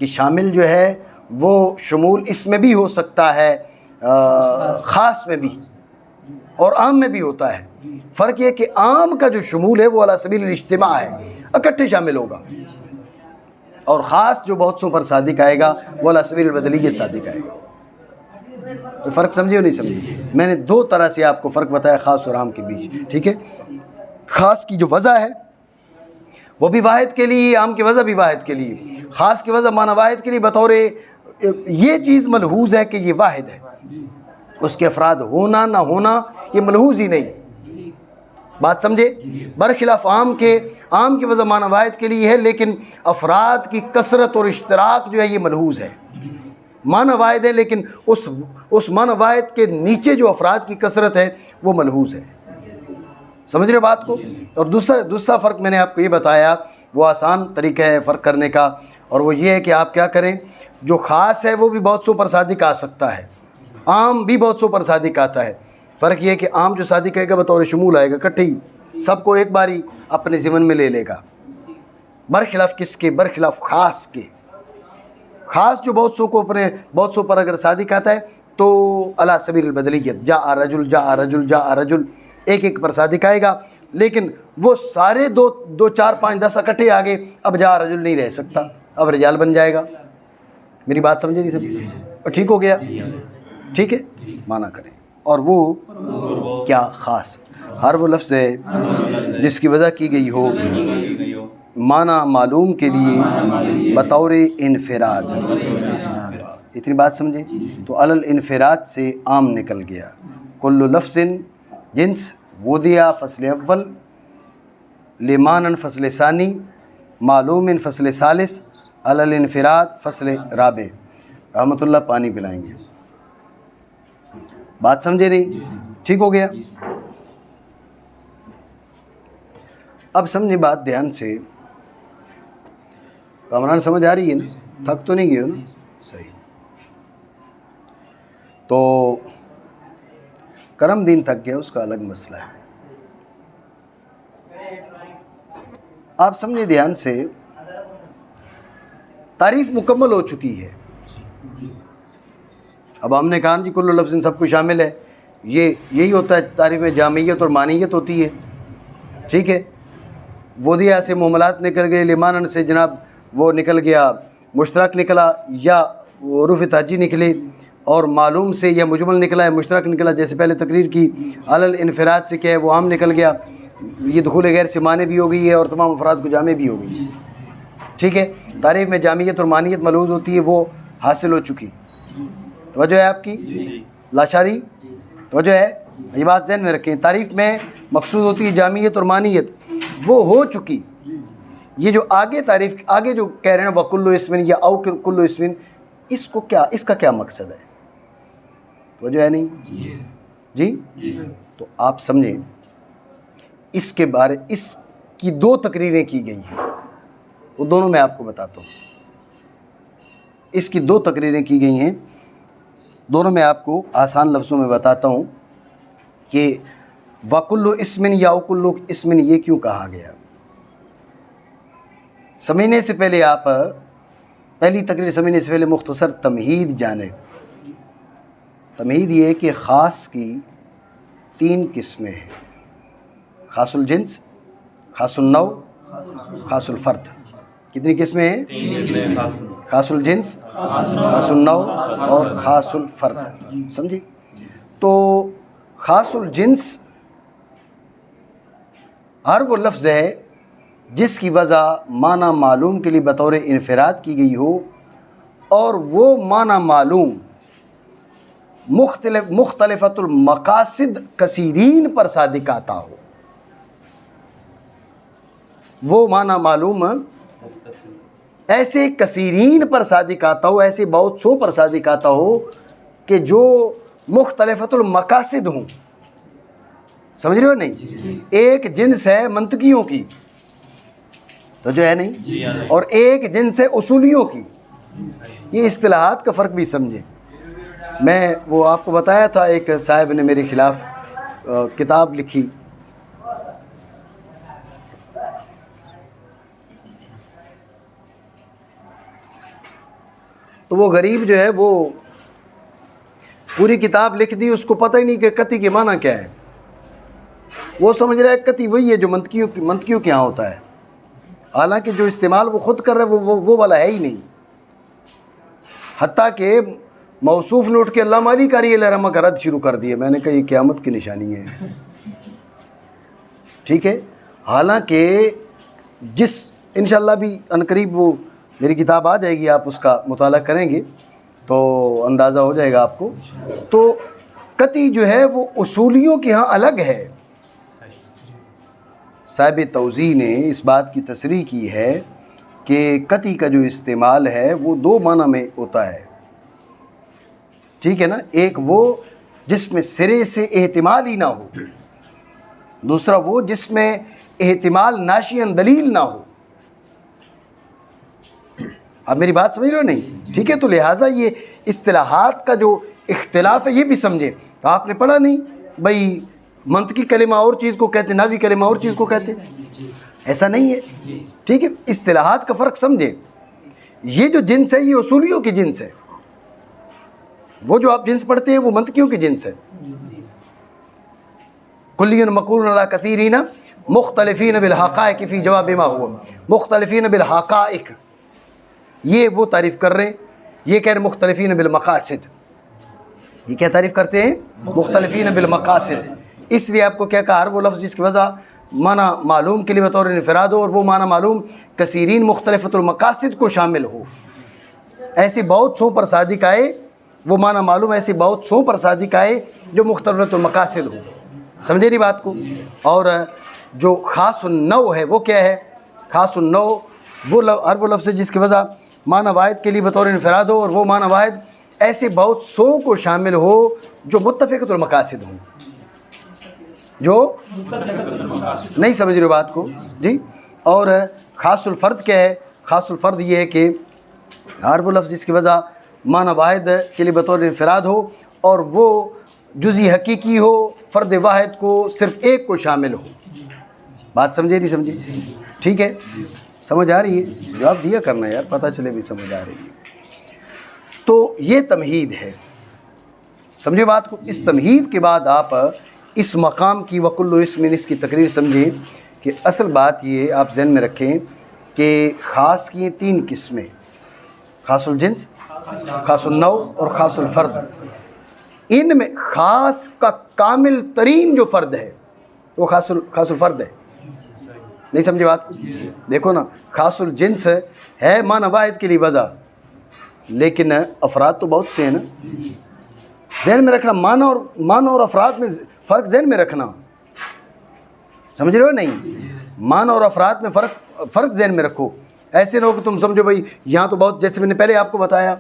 कि शामिल जो है वो शुमूल इसमें भी हो सकता है, ख़ास में भी और आम में भी होता है। फ़र्क ये कि आम का जो शुमूल है वो अला सबील इज्तिमा है, इकट्ठे शामिल होगा, और ख़ास जो बहुत सौ पर सादिक आएगा वो अला सबील बदलियत सादिक आएगा। तो फ़र्क समझे हो नहीं समझे? मैंने 2 तरह से आपको फ़र्क बताया ख़ास और आम के बीच, ठीक है। ख़ास की जो वज़ह है वो भी वाहिद के लिए, आम की वज़ह भी वाहिद के लिए। ख़ास की वज़ह माना वाहिद के लिए बतौर ये चीज़ मलहूज़ है कि ये वाहिद है, उसके अफराद होना ना होना ये मलहूज़ ही नहीं, बात समझे। बरखिलाफ़ आम की वज़ह माना वाहिद के लिए है, लेकिन अफराद की कसरत और इश्तराक जो है ये मलहूज़ है। माना वाहिद है, लेकिन उस माना वाहिद के नीचे जो अफराद की कसरत है वो मलहूज़ है, समझ रहे बात को। और दूसरा फ़र्क मैंने आपको ये बताया, वो आसान तरीका है फ़र्क करने का, और वो ये है कि आप क्या करें, जो ख़ास है वो भी बहुत सौ पर सादिक आ सकता है, आम भी बहुत सौ पर सादिक आता है। फ़र्क ये है कि आम जो सादिक आएगा बतौर शुमूल आएगा, इकट्ठे ही सबको एक बारी अपने ज़िमन में ले लेगा, बरखिलाफ़ किसके? बरखिलाफ़ ख़ास के। ख़ास जो बहुत सौ को अपने बहुत सौ पर अगर सादिक आता है तो अला सबील बदलियत जा रजुल जा रजुल जा रजुल एक एक पर सादिक आएगा, लेकिन वो सारे 2 4 5 10 इकट्ठे आ गए, अब जा रजुल नहीं रह सकता, अब रिजाल बन जाएगा। मेरी बात समझे नहीं समझे? और ठीक हो गया, ठीक है, माना करें। और वो क्या ख़ास हर वो लफ्ज़ है जिसकी वजह की गई हो माना मालूम के लिए बतौर इनफिराद। इतनी बात समझे? तो अलल इनफिराद से आम निकल गया। कुल्लु लफ्ज़िन जिन्स वुदिया फ़स्ल अव्वल लिमानन फ़स्ल सानी मालूमिन फ़स्ल सालिस अलल इनफिराद फ़स्ल राबे। रहमतुल्लाह पानी पिलाएंगे, बात समझे नहीं? ठीक हो गया। अब समझे बात ध्यान से। कामरान समझ आ रही है ना? थक तो नहीं गए हो ना? सही। तो करम दीन थक गया, उसका अलग मसला है। आप समझे ध्यान से, तारीफ मुकम्मल हो चुकी है। अब हमने कहा जी कुल्लु लफ्ज़िन सब कुछ शामिल है, यही होता है तारीफ में, जामियत और मानियत होती है, ठीक है। वोदिया से मुहमलात निकल गए, लिमानन से जनाब वो निकल गया मुश्तरक निकला, या उरूफ ताजी निकले, और मालूम से या मुजमल निकला है मुश्तरक निकला, जैसे पहले तकरीर की। अलल इनफराद से क्या है वो आम निकल गया, ये दुखूल गैर से माने भी हो गई है और तमाम अफराद को जामे भी हो गई। ठीक है, तारीफ़ में जामियत और मानियत मलूज़ होती है, वो हासिल हो चुकी। तवज्जो है आपकी लाशारी, तवज्जो है, ये बात ज़हन में रखें। तारीफ़ में मकसूद होती है जामियत और मानियत, वो हो चुकी। ये जो आगे तारीफ़ आगे जो कह रहे हैं वकुल्लु इस्मिन या औ कुल्लु इस्मिन, इसको क्या, इसका क्या मकसद है? तवज्जो है नहीं जी? तो आप समझें, इसके बारे इसकी दो तकरीरें की गई हैं, वो दोनों मैं आपको बताता हूँ। इसकी दो तकरीरें की गई हैं, दोनों मैं आपको आसान लफ्ज़ों में बताता हूँ कि वकुल्लु इस्मिन या कुल्लु इस्मिन ये क्यों कहा गया। समझने से पहले आप पहली तकरीर समझने से पहले मुख्तसर तमहीद जाने। तमहीद ये है कि ख़ास की 3 किस्में हैं, ख़ासुल जिन्स, ख़ासुल नौ, ख़ासुल फ़र्द। कितनी किस्में हैं? ख़ासुल जिन्स, ख़ासुल नौ और ख़ासुल फ़र्द। समझे? तो ख़ासुल जिन्स हर वो लफ्ज़ है जिसकी वजह माना मालूम के लिए बतौर इनफराद की गई हो, और वो माना मालूम मुख्तलिफ़तुल मकासिद कसीरीन पर सादिक आता हो। वो माना मालूम ऐसे कसीरीन पर सादिक आता हो, ऐसे बहुत सौ पर सादिक आता हो कि जो मुख्तलिफ़तुल मकासिद हों। समझ रहे हो नहीं? एक जिन्स है मंतकियों की, तो जो है नहीं, और एक जिन्स है उसूलियों की। ये इस्तिलाहात का फ़र्क भी समझे। मैं वो आपको बताया था, एक साहब ने मेरे ख़िलाफ़ किताब लिखी, तो वो गरीब जो है वो पूरी किताब लिख दी, उसको पता ही नहीं कि कती के माना क्या है। वो समझ रहा है कती वही है जो मंतकियों के यहाँ होता है, हालांकि जो इस्तेमाल वो ख़ुद कर रहे हैं वो वाला है ही नहीं। हत्ता के मौसूफ़ ने उठ के अल्लाह माली कारी लरमा का रद्द शुरू कर दिए। मैंने कहा ये क़यामत की निशानी है। ठीक है, हालांकि जिस इंशाअल्लाह भी अनकरीब वो मेरी किताब आ जाएगी, आप उसका मुताला करेंगे तो अंदाज़ा हो जाएगा आपको। तो कती जो है वो उसूलियों के यहाँ अलग है। साहिब तौज़ी ने इस बात की तसरीह की है कि कती का जो इस्तेमाल है वो 2 माना में होता है। ठीक है ना, एक वो जिसमें सिरे से एहतिमाल ही ना हो, दूसरा वो जिसमें एहतिमाल नाशियन दलील ना हो। आप मेरी बात समझ रहे हो नहीं? ठीक है, तो लिहाजा ये इस्तिलाहात का जो इख्तिलाफ है ये भी समझे। तो आपने पढ़ा नहीं भाई मंतकी कलिमा और चीज़ को कहते, नावी कलिमा और चीज़ को कहते, ऐसा नहीं है। ठीक है, इस्तिलाहात का फ़र्क समझे। ये जो जिन्स है ये उसूलियों की जिन्स है, वो जो आप जिन्स पढ़ते हैं वो मंतकियों की जिन्स है। कुल्लियन मक़ूलन अला कसीरीन मुख्तलिफ़ीन बिल हक़ाइक़ फ़ी जवाब मा हुआ मुख्तलिफ़ीन बिल हक़ाइक़, ये वो तारीफ़ कर रहे हैं। ये कह रहे मुख्तलिफ़ीन बिल मक़ासिद, ये क्या तारीफ़ करते हैं? मुख्तलिफ़ीन बिल मक़ासिद। इसलिए आपको क्या कहा, हर वो लफ्ज़ जिसकी वजह माना मालूम के लिए बतौर इनफराद हो, और वो माना मालूम कसीरीन मुख्तलिफ़तुल मक़ासिद को शामिल हो। ऐसे बहुत सौ पर सादिक आए, वो माना मालूम ऐसे बहुत सौ पर सादिक आए जो मुख्तलिफ़तुल मक़ासिद हो। समझे नहीं बात को? और जो ख़ासुन नौ है वो क्या है? ख़ासुन नौ वो हर वो लफ्ज़ जिसकी वजह माना वाहिद के लिए बतौर इनफराद हो, और वो माना वाहिद ऐसे बहुत सौ को शामिल हो जो मुत्तफ़िक़तुल मक़ासिद हों। जो नहीं समझ रहे बात को जी। और ख़ासुल फ़र्द क्या है? ख़ासुल फ़र्द ये है कि हर वो लफ्ज़ जिसकी वजह माना वाहिद के लिए बतौर इनफराद हो, और वो जुज़ी हकीकी हो, फ़र्द वाहिद को सिर्फ़ एक को शामिल हो। बात समझे नहीं समझे? ठीक है, समझ आ रही है? जवाब दिया करना यार, पता चले भी समझ आ रही है। तो ये तमहीद है, समझे बात को? इस तमहीद के बाद आप इस मकाम की वकुल्लु इस्मिन इसकी तकरीर समझें कि असल बात ये आप जहन में रखें कि ख़ास की 3 किस्में, ख़ासुल जिन्स, ख़ासुल नौ और ख़ासुल फ़र्द। इनमें ख़ास का कामिल तरीन जो फ़र्द है वो ख़ासुल फ़र्द है। नहीं समझे बात? देखो ना, ख़ासुल जिन्स है माना वाहिद के लिए वज़ा, लेकिन अफराद तो बहुत से हैं ना। जहन में रखना, माना और अफराद में फ़र्क जहन में रखना, समझ रहे हो? नहीं, माना और अफराद में फ़र्क जहन में रखो। ऐसे ना हो कि तुम समझो भाई यहाँ तो बहुत, जैसे मैंने पहले आपको बताया,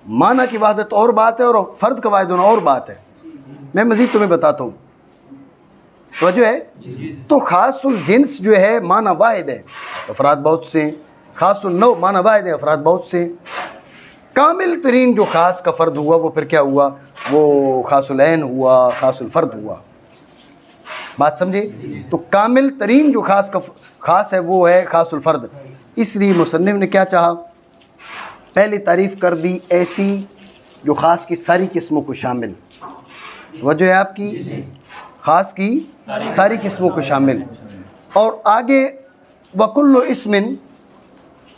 माना की वाहदत और बात है और फ़र्द का वाहिद होना और बात है। मैं मज़ीद तुम्हें बताता हूँ, तो जो है तो ख़ासुल जिन्स जो है माना वाहिद है, अफराद बहुत से हैं। ख़ासुल नौ माना वाहिद है, अफराद बहुत से हैं। कामिल तरीन जो ख़ास का फ़र्द हुआ वो फिर क्या हुआ? वो ख़ासुल ऐन हुआ, ख़ासुल फ़र्द हुआ। बात समझे? तो कामिल तरीन जो ख़ास है वो है ख़ासुल फ़र्द। इसलिए मुसन्निफ़ ने क्या चाहा, पहले तारीफ़ कर दी ऐसी जो ख़ास की सारी किस्मों को शामिल, वजह है आपकी ख़ास की सारी किस्मों को शामिल, और आगे वकुल्लु इस्मिन,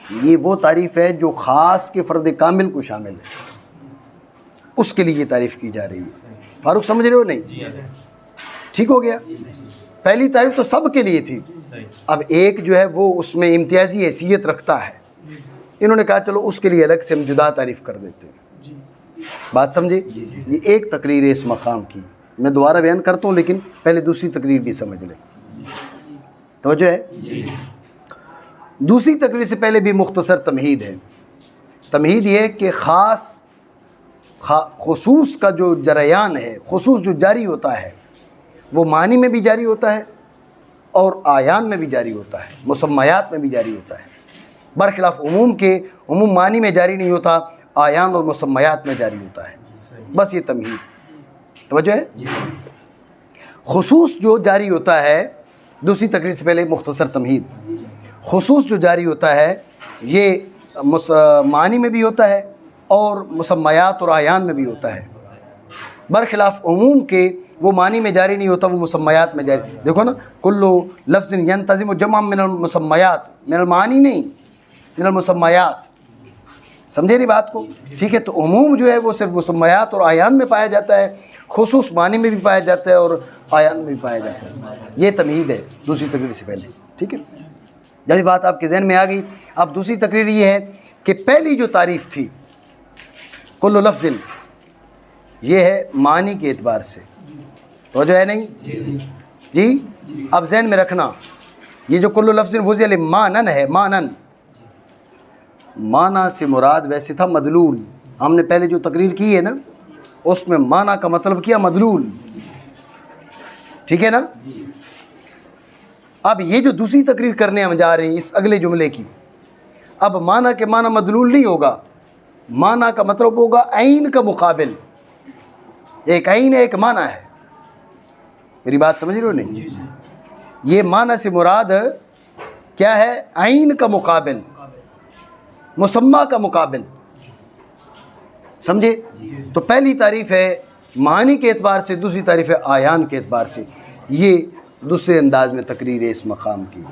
ये वो तारीफ़ है जो ख़ास के फ़र्द कामिल को शामिल है, उसके लिए ये तारीफ़ की जा रही है। फारूक समझ रहे हो? नहीं, ठीक हो गया। पहली तारीफ़ तो सब के लिए थी, अब एक जो है वो उसमें इम्तियाज़ी हैसियत रखता है, इन्होंने कहा चलो उसके लिए अलग से हम जुदा तारीफ़ कर देते हैं। बात समझे? ये एक तकरीर है इस मकाम की, मैं दोबारा बयान करता हूँ, लेकिन पहले दूसरी तकरीर भी समझ लें। तो जो है दूसरी तकरीर से पहले भी मुख्तसर तमहीद है। तमहीद ये कि खुसूस का जो जरयान है, खुसूस जो जारी होता है वो मानी में भी जारी होता है और आयान में भी जारी होता है, मुसम्मयात में भी जारी होता है। बरखिलाफ उमूम के, उमूम मानी में जारी नहीं होता, आयान और मुसम्मयात में जारी होता है। बस ये तमहीद, तवज्जो है। खुसूस जो जारी होता है, दूसरी तकरीर से पहले मुख्तसर तमहीद, खुसूस जो जारी होता है ये मानी में भी होता है और मुसम्मयात और आयान में भी होता है। बरखिलाफ उमूम के वो मानी में जारी नहीं होता, वो मुसम्मयात में जारी। देखो ना, कुल्लु लफ्ज़िन यंतज़िमु जमअन मिनल मुसम्मयात, मिनल मानी नहीं, मिनल मुसम्मयात। समझे नहीं बात को? ठीक है, तो उमूम जो है वो सिर्फ मुसम्मयात और आयान में पाया जाता है, खुसूस मानी में भी पाया जाता है और आयान में भी पाया जाता है। ये तमहीद है दूसरी तकरीर से पहले। ठीक है, जब ये बात आपके जहन में आ गई, अब दूसरी तकरीर ये है कि पहली जो तारीफ़ थी कुल्लु लफ्ज़िन, ये है मानी के एतबार से, तो जो है नहीं जी। अब जहन में रखना, ये जो कुल्लु लफ्ज़िन वुज़िल मानन है, मानन, माना से मुराद वैसे था मदलूल। हमने पहले जो तकरीर की है ना, उसमें माना का मतलब किया मदलूल, ठीक है ना। अब ये जो दूसरी तकरीर करने हम जा रहे हैं इस अगले जुमले की, अब माना के माना मदलूल नहीं होगा, माना का मतलब होगा ऐन का मुकाबिल। एक ऐन है, एक माना है। मेरी बात समझ रहे हो नहीं? ये माना से मुराद क्या है? ऐन का मुकाबिल, मुसम्मा का मुकाबिल। समझे? तो पहली तारीफ़ है मानी के एतबार से, दूसरी तारीफ़ है आयान के एतबार से। ये दूसरे अंदाज में तकरीर है इस मकाम की।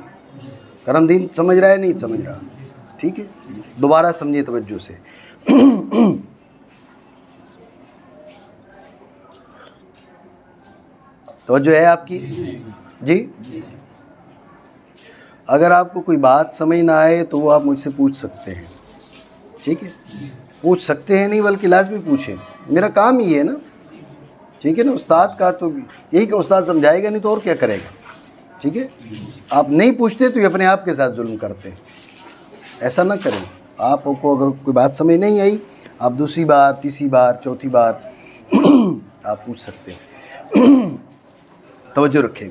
करमदीन समझ रहा है? नहीं समझ रहा? ठीक है, दोबारा समझिए तवज्जो से। तवज्जो है आपकी जी। अगर आपको कोई बात समझ ना आए तो वो आप मुझसे पूछ सकते हैं, ठीक है? पूछ सकते हैं नहीं बल्कि लाजमी पूछें, मेरा काम ही है ना, ठीक है ना। उस्ताद का तो यही कि उस्ताद समझाएगा, नहीं तो और क्या करेगा, ठीक है। आप नहीं पूछते तो ये अपने आप के साथ जुल्म करते हैं, ऐसा ना करें। आपको अगर कोई बात समझ नहीं आई, आप दूसरी बार, तीसरी बार, चौथी बार आप पूछ सकते हैं। तवज्जो रखें।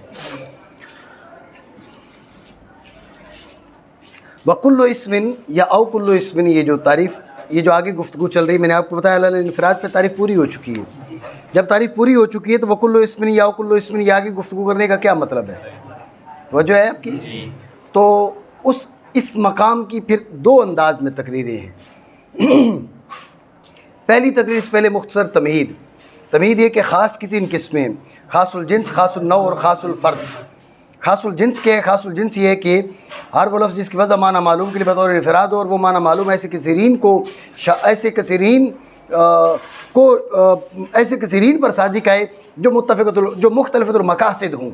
वकुल्लु इस्मिन या औ कुल्लु इस्मिन, ये जो तारीफ़, ये जो आगे गुफ्तगू चल रही है, मैंने आपको बताया अल इनफराद पे तारीफ़ पूरी हो चुकी है। जब तारीफ़ पूरी हो चुकी है तो वकुल्लु इस्मिन या औ कुल्लु इस्मिन, ये आगे गुफ्तगू करने का क्या मतलब है? वजह है आपकी। तो इस मकाम की फिर दो अंदाज में तकरीरें हैं। पहली तकरीर से पहले मुख्तसर तमहीद। तमहीद ये कि ख़ास की तीन किस्में, ख़ासुल जिन्स, ख़ासुल नौ और ख़ासुल फ़र्द। खासुल जिन्स के खासुल जिन्स ये है कि हर वो लफ्ज़ जिसकी वजह माना मालूम के लिए बतौर इनफराद हो और वो माना मालूम ऐसे कसीरीन पर सादिक आए जो मुख्तलिफ़ुल मकासिद हों।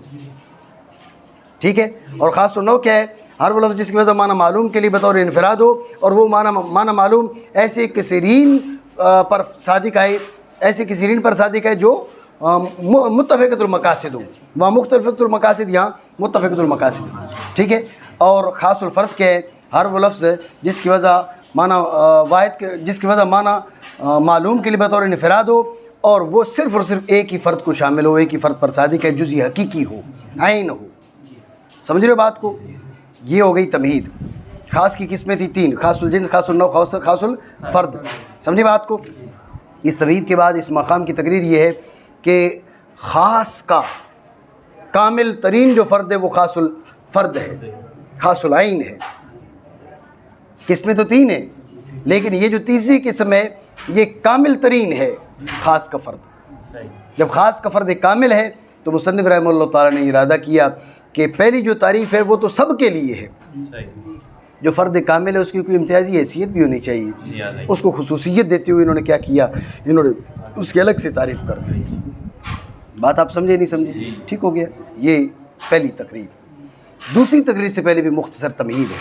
ठीक है। और ख़ास नौ क्या है? हर वो लफ्ज़ जिसकी वजह माना मालूम के लिए बतौर इनफराद हो और वो माना मालूम ऐसे कसीरीन पर सादिक आए, ऐसे कसीरीन पर सादिक है जो मुत्तफ़िक़तुल मकासिद हो। वहाँ मुख्तलिफ़ुल मकासिद, यहाँ मुत्तफ़िक़तुल मकासिद। ठीक है। और ख़ासुल फ़र्द क्या है? हर वो लफ्ज़ जिसकी वजह माना जिसकी वजह माना मालूम के लिए बतौर इनफराद हो और वो सिर्फ़ और सिर्फ एक ही फ़र्द को शामिल हो, एक ही फ़र्द पर सादिक है, जुज़ी हकीकी हो, आइन हो। समझ रहे हो बात को? ये हो गई तमहीद। ख़ास की किस्में थी 3, खासुल जिन्स, खासुल नौ, खासुल फ़र्द। समझे बात को? इस तमहीद के बाद इस मकाम की तकरीर ये है कि ख़ास का कामिल तरीन जो फ़र्द है वो खासुल फ़र्द है, खासुल आइन है। किस्में तो 3 हैं, लेकिन ये जो तीसरी किस्म है ये कामिल तरीन है, ख़ास का फ़र्द। जब ख़ास का फ़र्द कामिल है तो मुसन्निफ़ रहमतुल्लाह ताला ने इरादा किया कि पहली जो तारीफ़ है वो तो सब के लिए है। जो फ़र्द कामिल है उसकी कोई इम्तियाज़ी हैसियत भी होनी चाहिए, उसको खुसूसियत देते हुए इन्होंने क्या किया, इन्होंने उसकी अलग से तारीफ़ कर दी। बात आप समझे नहीं समझे? ठीक हो गया। ये पहली तकरीर। दूसरी तकरीर से पहले भी मुख्तसर तमहीद है।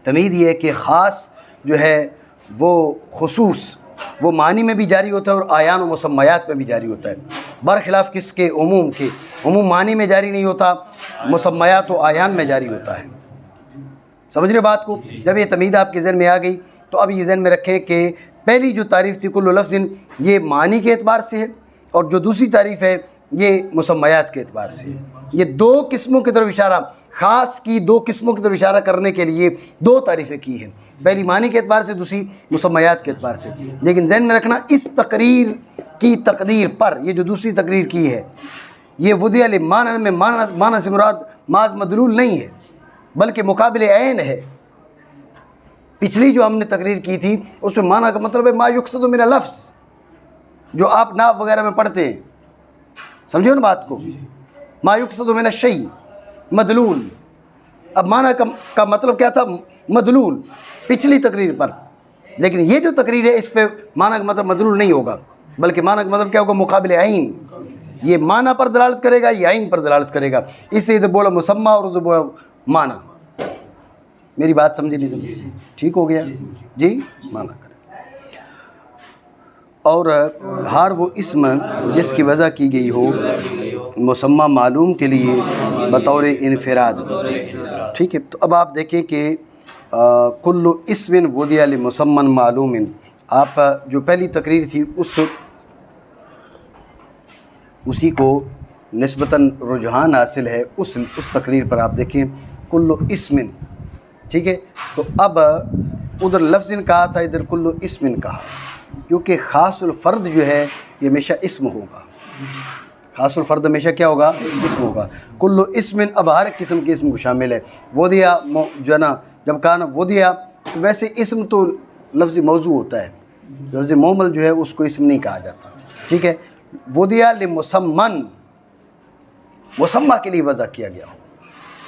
तमहीद ये है कि ख़ास जो है वो खुसूस वो मानी में भी जारी होता है और आयान व मुसम्मयात में भी जारी होता है, बरखिलाफ़ किसके? उमूम के। उमूम मानी में जारी नहीं होता, मुसम्मयात व आयान में जारी होता है। समझ रहे बात को? जब ये तमहीद आपके ज़हन में आ गई तो अब ये ज़हन में रखें कि पहली जो तारीफ़ थी कुल्लु लफ्ज़िन, ये मानी के एतबार से है और जो दूसरी तारीफ़ है ये मुसम्मयात के एतबार से है। ये 2 किस्मों की तरफ इशारा, ख़ास की 2 किस्मों की तरफ इशारा करने के लिए 2 तारीफ़ें की हैं, पहली मानी के एतबार से, दूसरी मुसम्मयात के एतबार से। लेकिन ज़हन में रखना इस तकरीर की तकदीर पर ये जो दूसरी तकरीर की है ये वुदिया ले माना में माना से मुराद माज मदलूल नहीं है बल्कि मुकाबिले ऐन है। पिछली जो हमने तकरीर की थी उसमें माना का मतलब है मा युक़सदु मिन लफ्ज़, जो आप नाव वगैरह में पढ़ते हैं। समझो ना बात को? मा युक़सदु मिन शै मदलूल। अब माना का मतलब क्या था? मदलूल, पिछली तकरीर पर। लेकिन ये जो तकरीर है इस पर माना का मतलब मदलूल नहीं होगा बल्कि माना का मतलब क्या होगा? मुकाबिले आइन। ये माना पर दलालत करेगा, ये आइन पर दलालत करेगा। इससे इधर बोला मुसम्मा और उधर बोला माना। मेरी बात समझी नहीं समझी? ठीक हो गया जी? माना करें। और हार वो इस्म जिसकी वजह की गई हो मुसम्मा मालूम के लिए बतौर इनफराद। ठीक है। तो अब आप देखें कि कुल्लु इस्मिन वुदिया लि मुसम्मन मालूमिन, आप जो पहली तकरीर थी उसी को निस्बतन रुझान हासिल है उस तकरीर पर आप देखें कुल्लु इस्मिन। ठीक है। तो अब उधर लफ्ज़िन कहा था, इधर कुल्लु इस्मिन कहा, क्योंकि ख़ासुल फ़र्द जो है ये हमेशा इस्म होगा। ख़ासुल फ़र्द हमेशा क्या होगा? इस्म होगा। कुल्लु इस्मिन अब हर किस्म के इस्म को शामिल है। वोदिया जो है ना, जब कहा ना वोदिया, तो वैसे इस्म तो लफ्ज़ मौजू होता है, लफ्ज़ मोमल जो है उसको इस्म नहीं कहा जाता। ठीक है। वोदिया ले मुसम्मन, मुसम्मा के लिए वज़ा किया गया हो।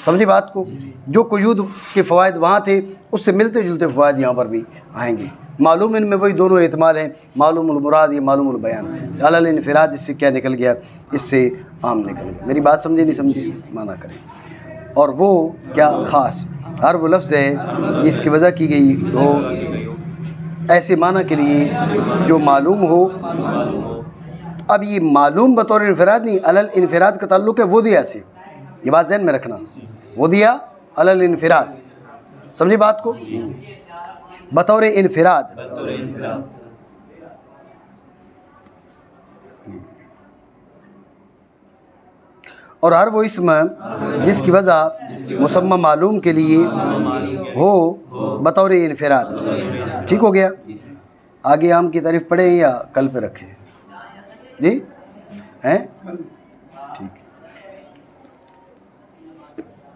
समझी बात को? जो कुयूद के फ़वाइद वहाँ थे उससे मिलते जुलते फ़वाइद यहाँ पर भी आएंगे। मालूम इनमें वही दोनों एहतमाल हैं, मालूमुल मुराद या मालूमुल बयान। अलल इनफराद इससे क्या निकल गया? इससे आम निकल गया। मेरी बात समझे नहीं समझे? माना करें। और वो क्या ख़ास हर वो लफ्ज़ है जिसकी वजह की गई हो ऐसे माना के लिए जो मालूम हो। अब ये मालूम बतौर इनफराद नहीं, अलल इनफराद का ताल्लुक़ है वुदिया से। ये बात ज़हन में रखना, वुदिया अलल इनफराद। समझी बात को? बतौर इनफराद। और हर वो इस्म जिसकी वजह मुसम्मा मालूम के लिए हो बतौर इनफराद। ठीक हो गया? आगे आम की तारीफ़ पढ़े या कल पे रखें जी? हैं?